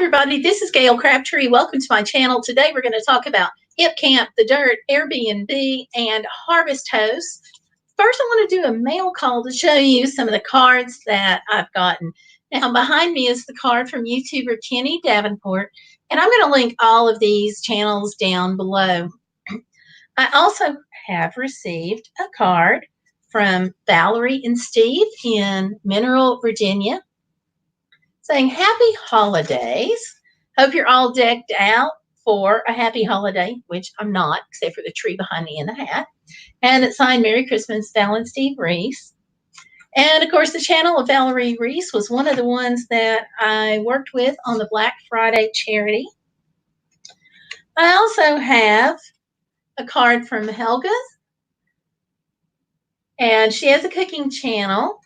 everybody. This is Gayle Crabtree. Welcome to my channel. Today we're going to talk about HipCamp, TheDyrt, AirBnB, and Harvest Hosts. First, I want to do a mail call to show you some of the cards that I've gotten. Now, behind me is the card from YouTuber Kenny Davenport, and I'm going to link all of these channels down below. I also have received a card from Valerie and Steve in Mineral, Virginia, saying happy holidays. Hope you're all decked out for a happy holiday, which I'm not, except for the tree behind me and the hat. And it's signed Merry Christmas, Val and Steve Reese. And of course, the channel of Valerie Reese was one of the ones that I worked with on the Black Friday charity. I also have a card from Helga, and she has a cooking channel.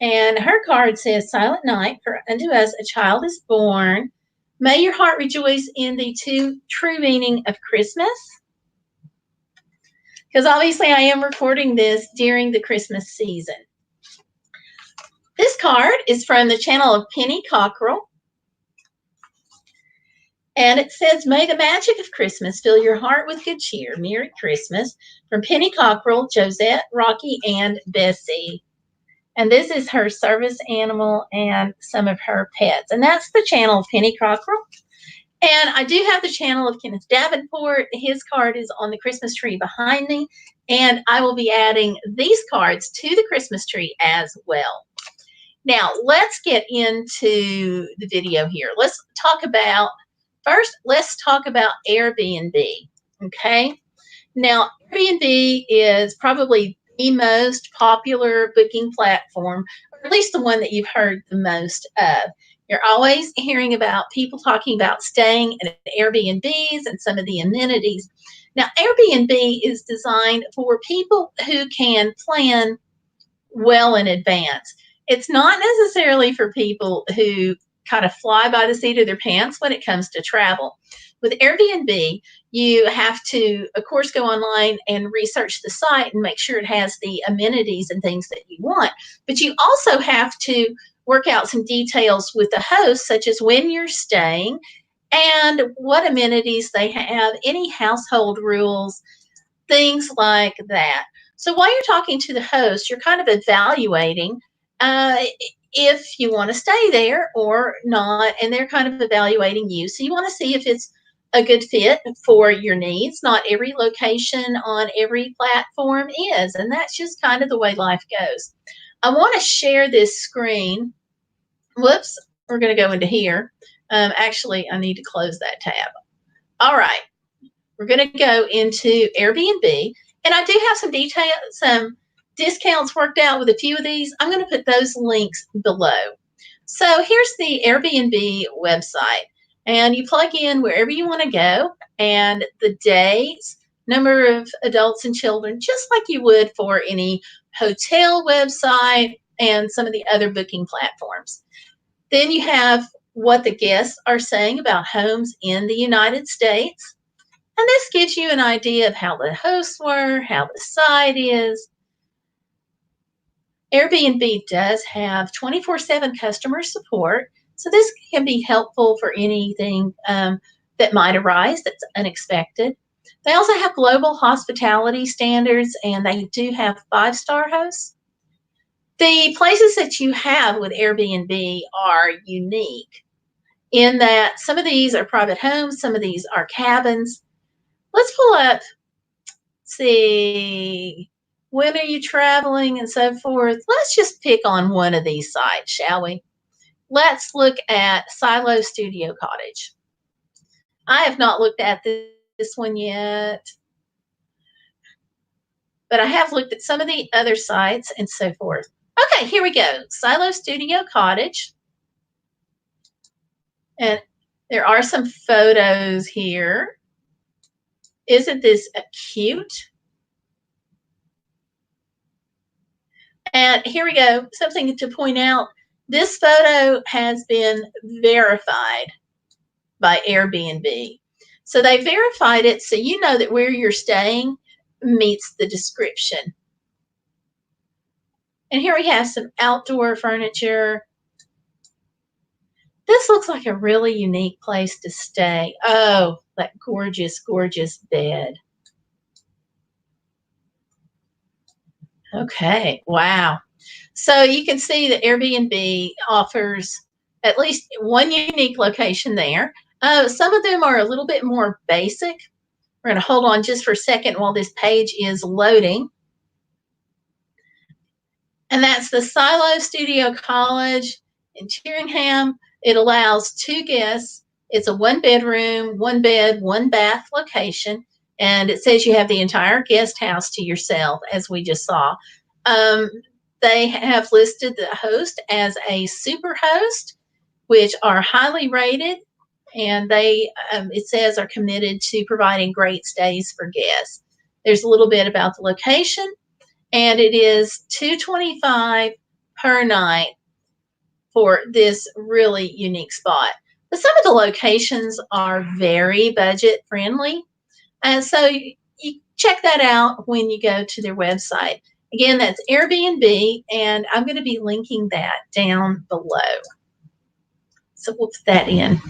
And her card says, Silent Night, for unto us a child is born. May your heart rejoice in the true meaning of Christmas. Because obviously I am recording this during the Christmas season. This card is from the channel of Penny Cockrell. And it says, may the magic of Christmas fill your heart with good cheer. Merry Christmas. From Penny Cockrell, Josette, Rocky, and Bessie. And this is her service animal and some of her pets. And that's the channel of Penny Cockrell. And I do have the channel of Kenneth Davenport. His card is on the Christmas tree behind me. And I will be adding these cards to the Christmas tree as well. Now, let's get into the video here. Let's talk about Airbnb. Okay. Now, Airbnb is probably the most popular booking platform, or at least the one that you've heard the most of. You're always hearing about people talking about staying at Airbnbs and some of the amenities. Now, Airbnb is designed for people who can plan well in advance. It's not necessarily for people who kind of fly by the seat of their pants when it comes to travel. With Airbnb, you have to, of course, go online and research the site and make sure it has the amenities and things that you want. But you also have to work out some details with the host, such as when you're staying and what amenities they have, any household rules, things like that. So while you're talking to the host, you're kind of evaluating if you want to stay there or not, and they're kind of evaluating you. So you want to see if it's a good fit for your needs. Not every location on every platform is, and that's just kind of the way life goes. I want to share this screen. Whoops, we're going to go into here. Actually, I need to close that tab. All right, we're going to go into Airbnb, and I do have some discounts worked out with a few of these. I'm going to put those links below. So here's the Airbnb website. And you plug in wherever you want to go and the days, number of adults and children, just like you would for any hotel website and some of the other booking platforms. Then you have what the guests are saying about homes in the United States. And this gives you an idea of how the hosts were, how the site is. Airbnb does have 24/7 customer support. So this can be helpful for anything that might arise that's unexpected. They also have global hospitality standards, and they do have 5-star hosts. The places that you have with Airbnb are unique in that some of these are private homes, some of these are cabins. Let's pull up, see, when are you traveling and so forth. Let's just pick on one of these sites, shall we? Let's look at Silo Studio Cottage. I have not looked at this one yet, but I have looked at some of the other sites and so forth. Okay, here we go. Silo Studio Cottage. And there are some photos here. Isn't this cute? And here we go. Something to point out. This photo has been verified by Airbnb. So they verified it so you know that where you're staying meets the description. And here we have some outdoor furniture. This This looks like a really unique place to stay. Oh, that gorgeous, gorgeous bed. Okay, wow. So you can see that Airbnb offers at least one unique location there. Some of them are a little bit more basic. We're going to hold on just for a second while this page is loading. And that's the Silo Studio College in Tyringham. It allows 2 guests. It's a 1-bedroom, 1-bed, 1-bath location. And it says you have the entire guest house to yourself, as we just saw. They have listed the host as a super host, which are highly rated. And they, it says, are committed to providing great stays for guests. There's a little bit about the location. And it is $225 per night for this really unique spot. But some of the locations are very budget friendly. And so you check that out when you go to their website. Again, that's Airbnb, and I'm going to be linking that down below. So we'll put that in.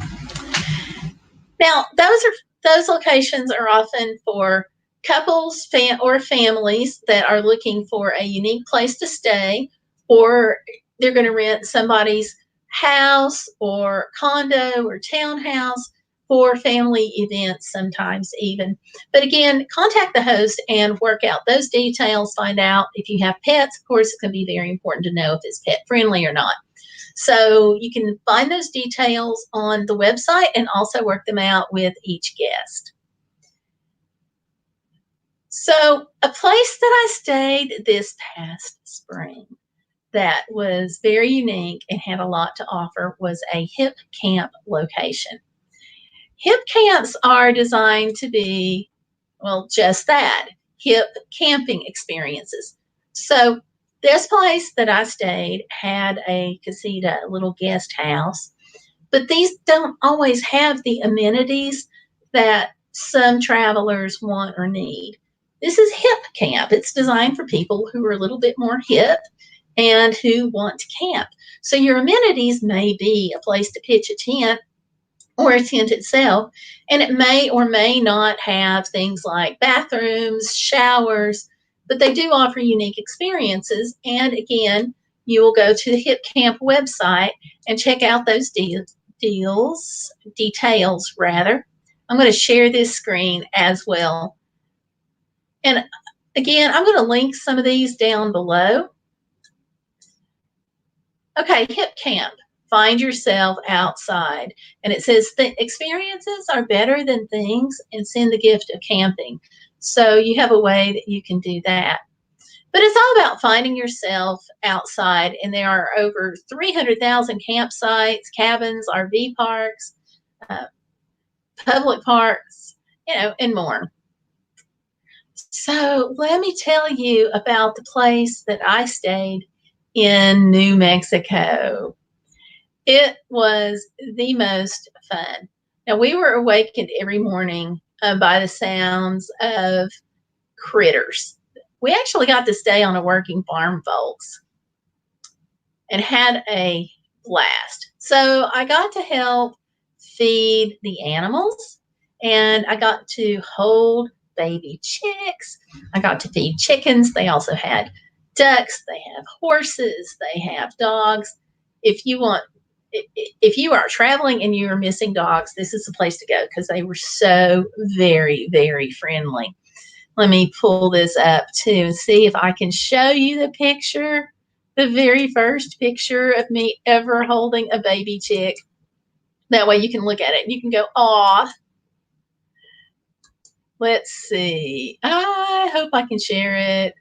Now, those locations are often for couples or families that are looking for a unique place to stay, or they're going to rent somebody's house or condo or townhouse for family events sometimes even. But again, contact the host and work out those details. Find out if you have pets. Of course, it's going to be very important to know if it's pet friendly or not. So you can find those details on the website and also work them out with each guest. So a place that I stayed this past spring that was very unique and had a lot to offer was a HipCamp location. HipCamps are designed to be, well, just that, hip camping experiences. So this place that I stayed had a casita, a little guest house, but these don't always have the amenities that some travelers want or need. This is HipCamp. It's designed for people who are a little bit more hip and who want to camp. So your amenities may be a place to pitch a tent or a tent itself, and it may or may not have things like bathrooms, showers, but they do offer unique experiences. And again, you will go to the HipCamp website and check out those details rather. I'm going to share this screen as well. And again, I'm going to link some of these down below. Okay, HipCamp. Find yourself outside. And it says experiences are better than things, and send the gift of camping. So you have a way that you can do that. But it's all about finding yourself outside, and there are over 300,000 campsites, cabins, RV parks, public parks, and more. So let me tell you about the place that I stayed in New Mexico. It was the most fun. Now, we were awakened every morning by the sounds of critters. We actually got to stay on a working farm, folks, and had a blast. So I got to help feed the animals, and I got to hold baby chicks. I got to feed chickens. They also had ducks. They have horses. They have dogs. If you are traveling and you are missing dogs, this is the place to go because they were so very, very friendly. Let me pull this up too and see if I can show you the picture, the very first picture of me ever holding a baby chick. That way you can look at it and you can go, aw. Let's see. I hope I can share it.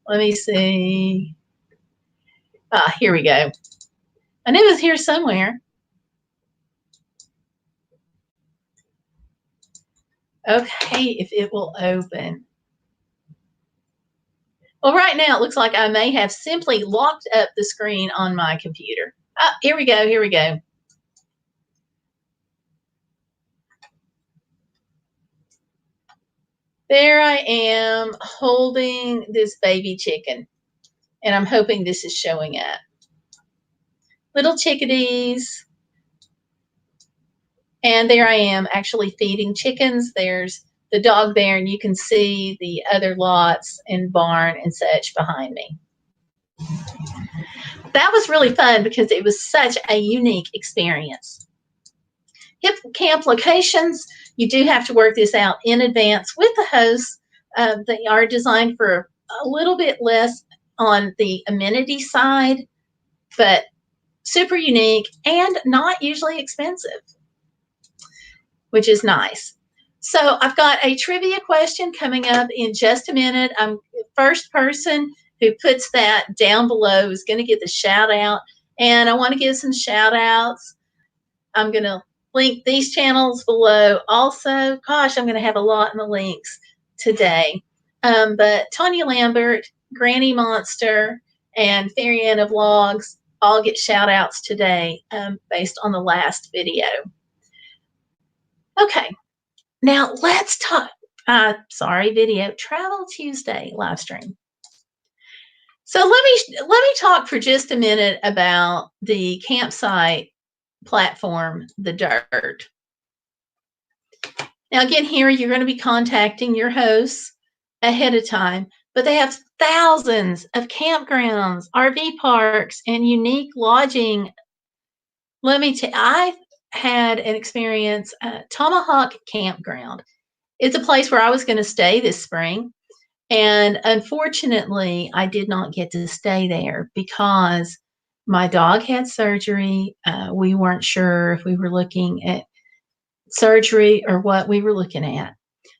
Let me see. Here we go. I knew it was here somewhere. Okay, if it will open. Well, right now it looks like I may have simply locked up the screen on my computer. Here we go. Here we go. There I am holding this baby chicken, and I'm hoping this is showing up. little chickadees. And there I am actually feeding chickens. There's the dog there, and you can see the other lots and barn and such behind me. That was really fun because it was such a unique experience. HipCamp locations, you do have to work this out in advance with the hosts. They are designed for a little bit less on the amenity side, but super unique and not usually expensive, which is nice. So I've got a trivia question coming up in just a minute. I'm the first person who puts that down below is going to get the shout out. And I want to give some shout outs. I'm going to link these channels below also. Gosh, I'm going to have a lot in the links today. But Tanya Lambert, Granny Monster, and Faerianna Vlogs all get shout outs today based on the last video. Okay, now let's talk. Video Travel Tuesday live stream. So let me talk for just a minute about the campsite platform, TheDyrt. Now again, here you're going to be contacting your hosts ahead of time, but they have thousands of campgrounds, RV parks, and unique lodging. Let me tell you, I had an experience at Tomahawk Campground. It's a place where I was going to stay this spring. And unfortunately, I did not get to stay there because my dog had surgery. We weren't sure if we were looking at surgery or what we were looking at.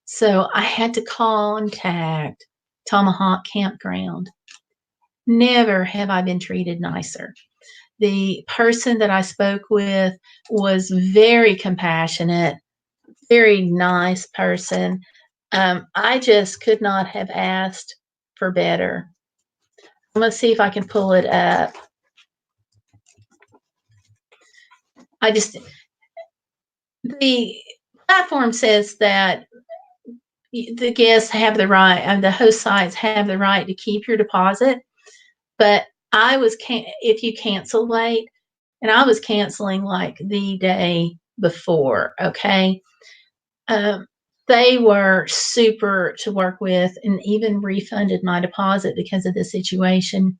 So I had to contact Tomahawk Campground. Never have I been treated nicer. The person that I spoke with was very compassionate, very nice person. I just could not have asked for better. I'm going to see if I can pull it up. The platform says that the guests have the right, and the host sites have the right to keep your deposit. But if you cancel late, and I was canceling like the day before, okay? They were super to work with and even refunded my deposit because of the situation.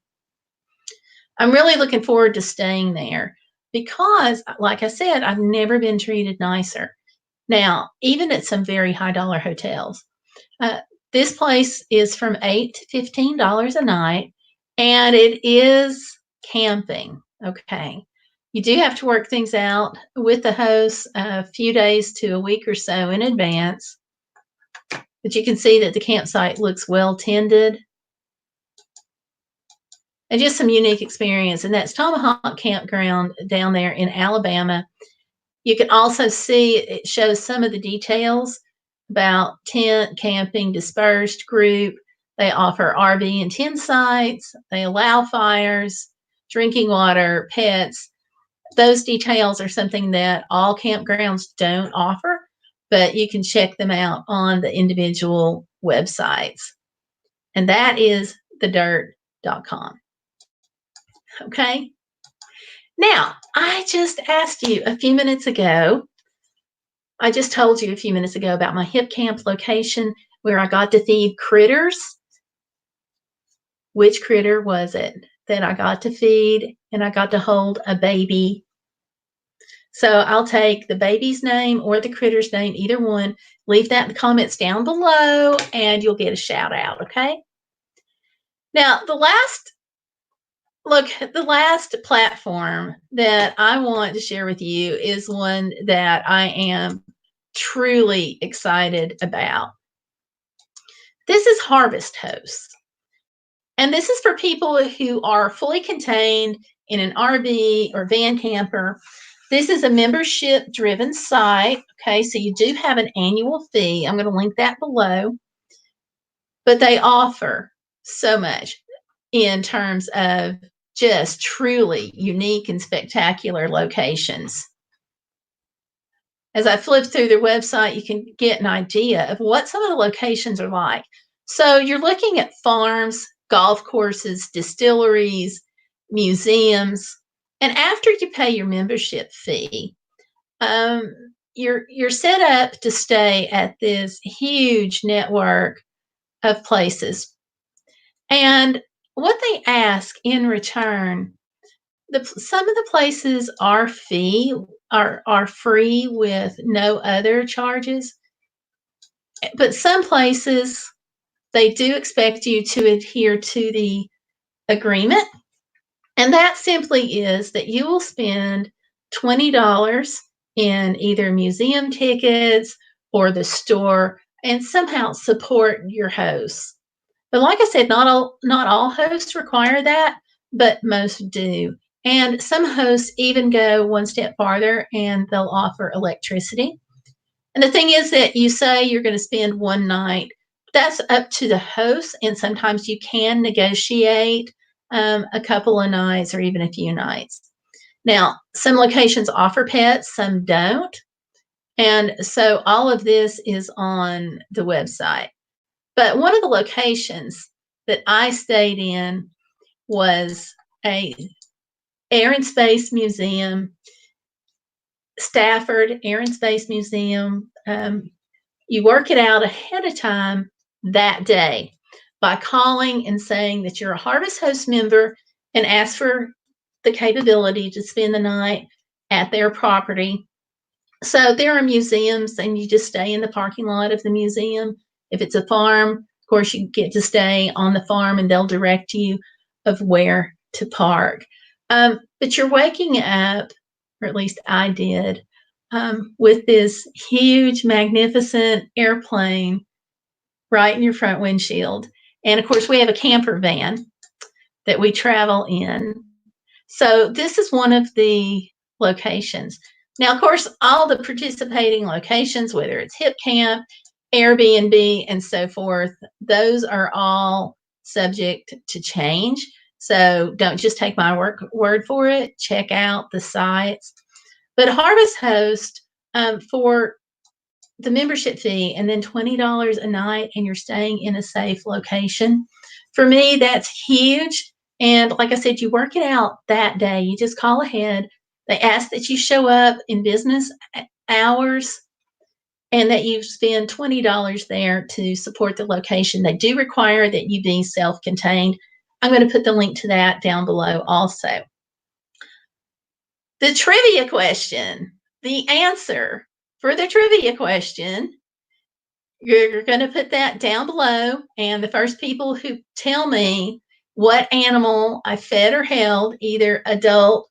I'm really looking forward to staying there because, like I said, I've never been treated nicer. Now, even at some very high dollar hotels, this place is from $8 to $15 a night, and it is camping. Okay. You do have to work things out with the host a few days to a week or so in advance. But you can see that the campsite looks well tended. And just some unique experience. And that's Tomahawk Campground down there in Alabama. You can also see it shows some of the details about tent, camping, dispersed group. They offer RV and tent sites. They allow fires, drinking water, pets. Those details are something that all campgrounds don't offer, but you can check them out on the individual websites. And that is TheDyrt.com. Okay. Now, I just asked you a few minutes ago, I just told you a few minutes ago about my HipCamp location where I got to feed critters. Which critter was it that I got to feed and I got to hold a baby? So I'll take the baby's name or the critter's name, either one. Leave that in the comments down below and you'll get a shout out, okay? Now, the last platform that I want to share with you is one that I am truly excited about. This is Harvest Hosts. And this is for people who are fully contained in an RV or van camper. This is a membership-driven site. Okay, so you do have an annual fee. I'm going to link that below. But they offer so much in terms of just truly unique and spectacular locations. As I flip through their website, you can get an idea of what some of the locations are like. So you're looking at farms, golf courses, distilleries, museums, And after you pay your membership fee, you're set up to stay at this huge network of places. And what they ask in return, some of the places are free with no other charges, but some places they do expect you to adhere to the agreement, and that simply is that you will spend $20 in either museum tickets or the store and somehow support your hosts. But like I said, not all hosts require that, but most do. And some hosts even go one step farther and they'll offer electricity. And the thing is that you say you're going to spend one night. That's up to the host, and sometimes you can negotiate a couple of nights or even a few nights. Now, some locations offer pets, some don't. And so all of this is on the website. But one of the locations that I stayed in was a Air and Space Museum, Stafford Air and Space Museum. You work it out ahead of time that day by calling and saying that you're a Harvest Host member and ask for the capability to spend the night at their property. So there are museums, and you just stay in the parking lot of the museum. If it's a farm, of course, you get to stay on the farm, and they'll direct you of where to park. But you're waking up, or at least I did, with this huge, magnificent airplane right in your front windshield. And of course, we have a camper van that we travel in. So this is one of the locations. Now, of course, all the participating locations, whether it's HipCamp, Airbnb, and so forth, those are all subject to change. So don't just take my word for it. Check out the sites. But Harvest Host, for the membership fee and then $20 a night, and you're staying in a safe location. For me, that's huge. And like I said, you work it out that day. You just call ahead. They ask that you show up in business hours and that you spend $20 there to support the location. They do require that you be self-contained. I'm going to put the link to that down below also. The trivia question, the answer for the trivia question, you're going to put that down below. And the first people who tell me what animal I fed or held, either adult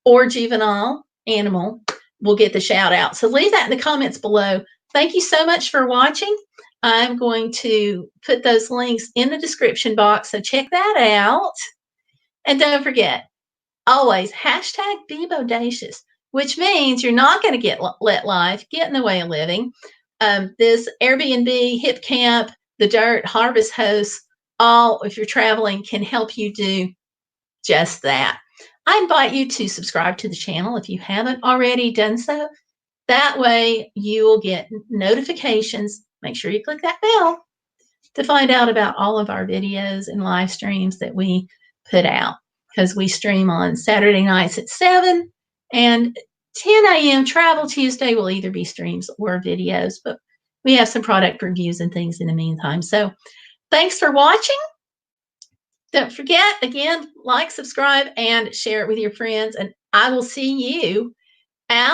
or juvenile animal, will get the shout out. So leave that in the comments below. Thank you so much for watching. I'm going to put those links in the description box, so check that out. And don't forget, always hashtag be bodacious, which means you're not going to let life get in the way of living. This Airbnb, HipCamp, TheDyrt, Harvest Hosts, all, if you're traveling, can help you do just that. I invite you to subscribe to the channel if you haven't already done so. That way you will get notifications. Make sure you click that bell to find out about all of our videos and live streams that we put out, because we stream on Saturday nights at 7 and 10 a.m. Travel Tuesday will either be streams or videos, but we have some product reviews and things in the meantime. So thanks for watching. Don't forget, again, like, subscribe, and share it with your friends. And I will see you out